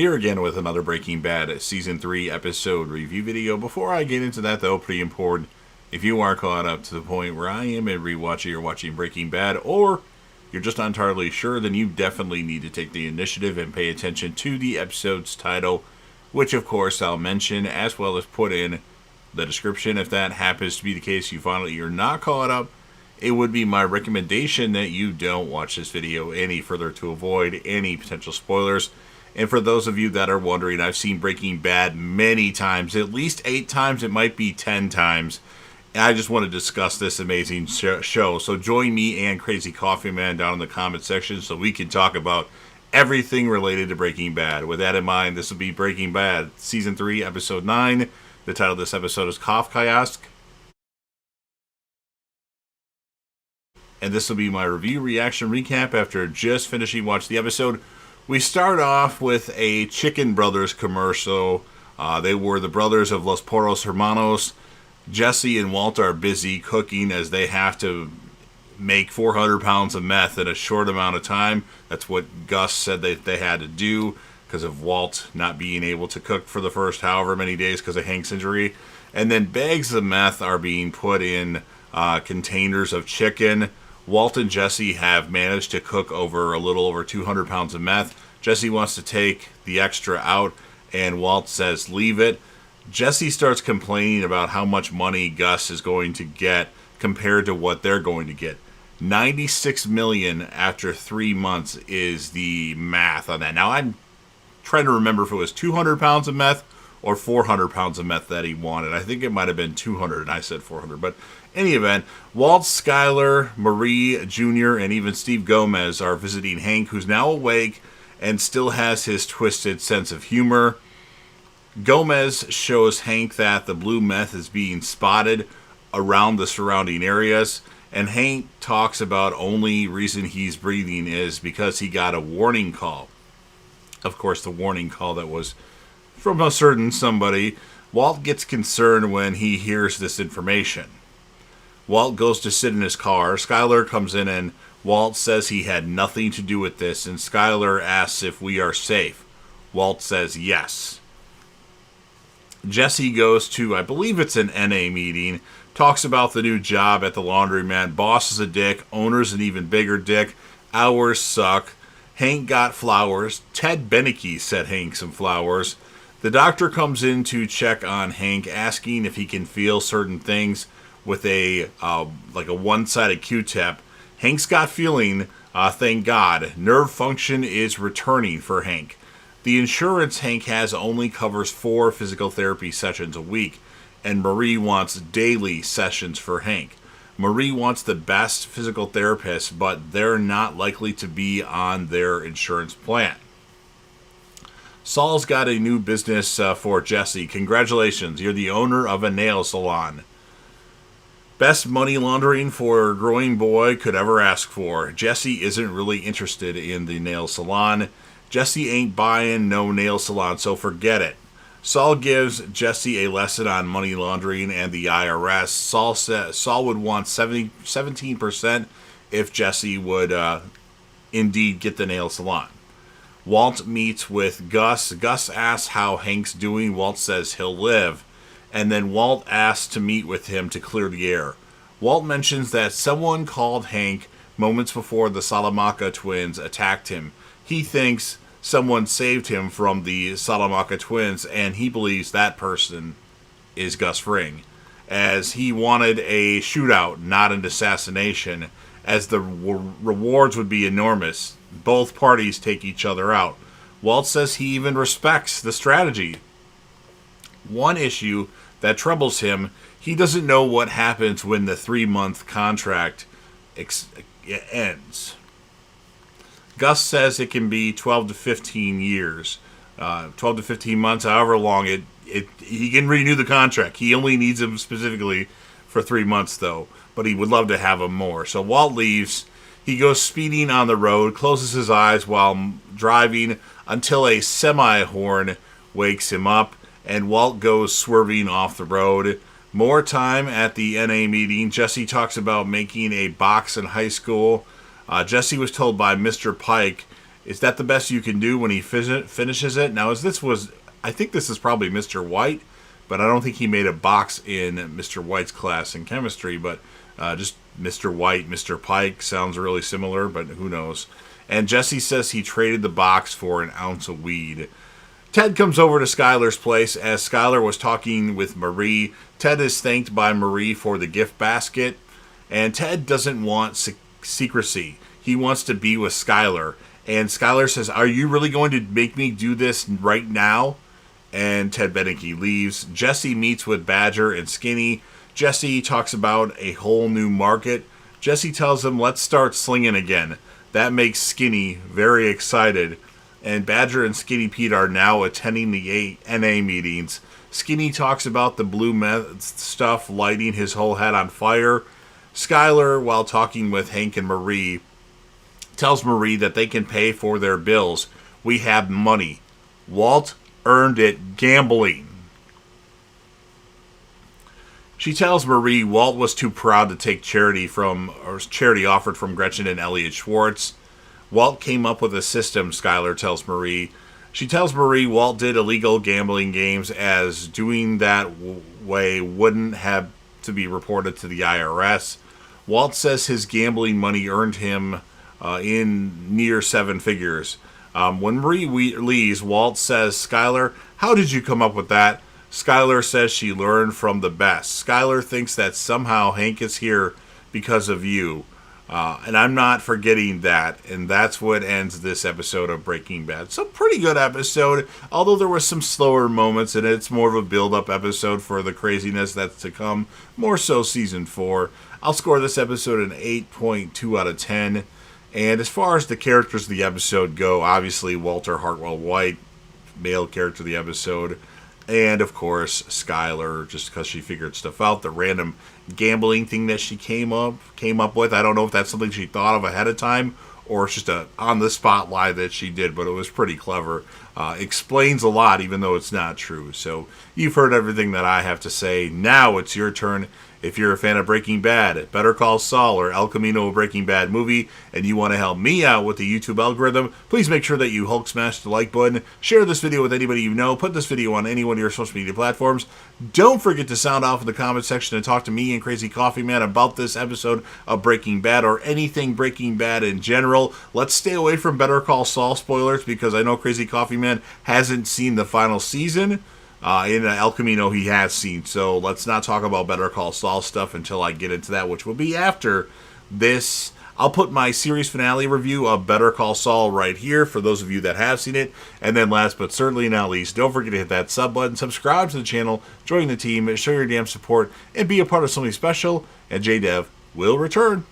Here again with another Breaking Bad Season 3 episode review video. Before I get into that, though, pretty important, if you are caught up to the point where I am and rewatching or watching Breaking Bad, or you're just not entirely sure, then you definitely need to take the initiative and pay attention to the episode's title, which of course I'll mention, as well as put in the description. If that happens to be the case, you find that you're not caught up, it would be my recommendation that you don't watch this video any further to avoid any potential spoilers. And for those of you that are wondering, I've seen Breaking Bad many times, at least 8 times, it might be 10 times. And I just want to discuss this amazing show. So join me and Crazy Coffee Man down in the comment section so we can talk about everything related to Breaking Bad. With that in mind, this will be Breaking Bad Season 3, Episode 9. The title of this episode is Kafkaesque. And this will be my review, reaction, recap after just finishing watching the episode. We start off with a Chicken Brothers commercial. They were the brothers of Los Porros Hermanos. Jesse and Walt are busy cooking as they have to make 400 pounds of meth in a short amount of time. That's what Gus said they had to do because of Walt not being able to cook for the first however many days because of Hank's injury. And then bags of meth are being put in containers of chicken. Walt and Jesse have managed to cook a little over 200 pounds of meth. Jesse wants to take the extra out, and Walt says, leave it. Jesse starts complaining about how much money Gus is going to get compared to what they're going to get. $96 million after 3 months is the math on that. Now, I'm trying to remember if it was 200 pounds of meth or 400 pounds of meth that he wanted. I think it might have been 200, and I said 400. But in any event, Walt, Skyler, Marie Jr., and even Steve Gomez are visiting Hank, who's now awake and still has his twisted sense of humor. Gomez shows Hank that the blue meth is being spotted around the surrounding areas, and Hank talks about only reason he's breathing is because he got a warning call. Of course, the warning call that was from a certain somebody. Walt gets concerned when he hears this information. Walt goes to sit in his car. Skyler comes in and Walt says he had nothing to do with this, and Skyler asks if we are safe. Walt says yes. Jesse goes to, I believe it's an NA meeting, talks about the new job at the laundromat. Boss is a dick, owner's an even bigger dick, hours suck. Hank got flowers. Ted Beneke sent Hank some flowers. The doctor comes in to check on Hank, asking if he can feel certain things with a one-sided Q-tip. Hank's got feeling, thank God. Nerve function is returning for Hank. The insurance Hank has only covers 4 physical therapy sessions a week, and Marie wants daily sessions for Hank. Marie wants the best physical therapist, but they're not likely to be on their insurance plan. Saul's got a new business for Jesse. Congratulations, you're the owner of a nail salon. Best money laundering for a growing boy could ever ask for. Jesse isn't really interested in the nail salon. Jesse ain't buying no nail salon, so forget it. Saul gives Jesse a lesson on money laundering and the IRS. Saul would want 17% if Jesse would indeed get the nail salon. Walt meets with Gus. Gus asks how Hank's doing. Walt says he'll live. And then Walt asks to meet with him to clear the air. Walt mentions that someone called Hank moments before the Salamanca twins attacked him. He thinks someone saved him from the Salamanca twins, and he believes that person is Gus Fring, as he wanted a shootout, not an assassination, as the rewards would be enormous. Both parties take each other out. Walt says he even respects the strategy. One issue that troubles him, he doesn't know what happens when the 3-month contract ends. Gus says it can be 12 to 15 years, 12 to 15 months, however long he can renew the contract. He only needs him specifically for 3 months, though, but he would love to have him more. So Walt leaves. He goes speeding on the road, closes his eyes while driving until a semi-horn wakes him up, and Walt goes swerving off the road. More time at the NA meeting. Jesse talks about making a box in high school. Jesse was told by Mr. Pike Is that the best you can do when he finishes it? Now, I think this is probably Mr. White, but I don't think he made a box in Mr. White's class in chemistry, but just Mr. White, Mr. Pike sounds really similar, but who knows. And Jesse says he traded the box for an ounce of weed. Ted comes over to Skylar's place as Skylar was talking with Marie. Ted is thanked by Marie for the gift basket, and Ted doesn't want secrecy. He wants to be with Skylar. And Skylar says, "Are you really going to make me do this right now?" And Ted Beneke leaves. Jesse meets with Badger and Skinny. Jesse talks about a whole new market. Jesse tells him, "Let's start slinging again." That makes Skinny very excited. And Badger and Skinny Pete are now attending the NA meetings. Skinny talks about the blue meth stuff lighting his whole head on fire. Skylar, while talking with Hank and Marie, tells Marie that they can pay for their bills. "We have money. Walt earned it gambling." She tells Marie Walt was too proud to take charity offered from Gretchen and Elliot Schwartz. Walt came up with a system, Skylar tells Marie. She tells Marie Walt did illegal gambling games, as doing that way wouldn't have to be reported to the IRS. Walt says his gambling money earned him in near seven figures. When Marie leaves, Walt says, "Skylar, how did you come up with that?" Skylar says she learned from the best. Skylar thinks that somehow Hank is here because of you. And I'm not forgetting that. And that's what ends this episode of Breaking Bad. So pretty good episode, although there were some slower moments in it. It's more of a build-up episode for the craziness that's to come. More so season 4. I'll score this episode an 8.2 out of 10. And as far as the characters of the episode go, obviously Walter Hartwell White, male character of the episode. And, of course, Skylar, just because she figured stuff out. The random gambling thing that she came up with. I don't know if that's something she thought of ahead of time or it's just a on-the-spot lie that she did, but it was pretty clever. Explains a lot, even though it's not true. So you've heard everything that I have to say. Now it's your turn. If you're a fan of Breaking Bad, Better Call Saul, or El Camino, a Breaking Bad movie, and you want to help me out with the YouTube algorithm, please make sure that you Hulk smash the like button, share this video with anybody you know, put this video on any one of your social media platforms. Don't forget to sound off in the comment section and talk to me and Crazy Coffee Man about this episode of Breaking Bad or anything Breaking Bad in general. Let's stay away from Better Call Saul spoilers because I know Crazy Coffee Man hasn't seen the final season. In El Camino he has seen, so let's not talk about Better Call Saul stuff until I get into that, which will be after this. I'll put my series finale review of Better Call Saul right here for those of you that have seen it. And then last but certainly not least, don't forget to hit that sub button, subscribe to the channel, join the team, show your damn support, and be a part of something special, and JDev will return.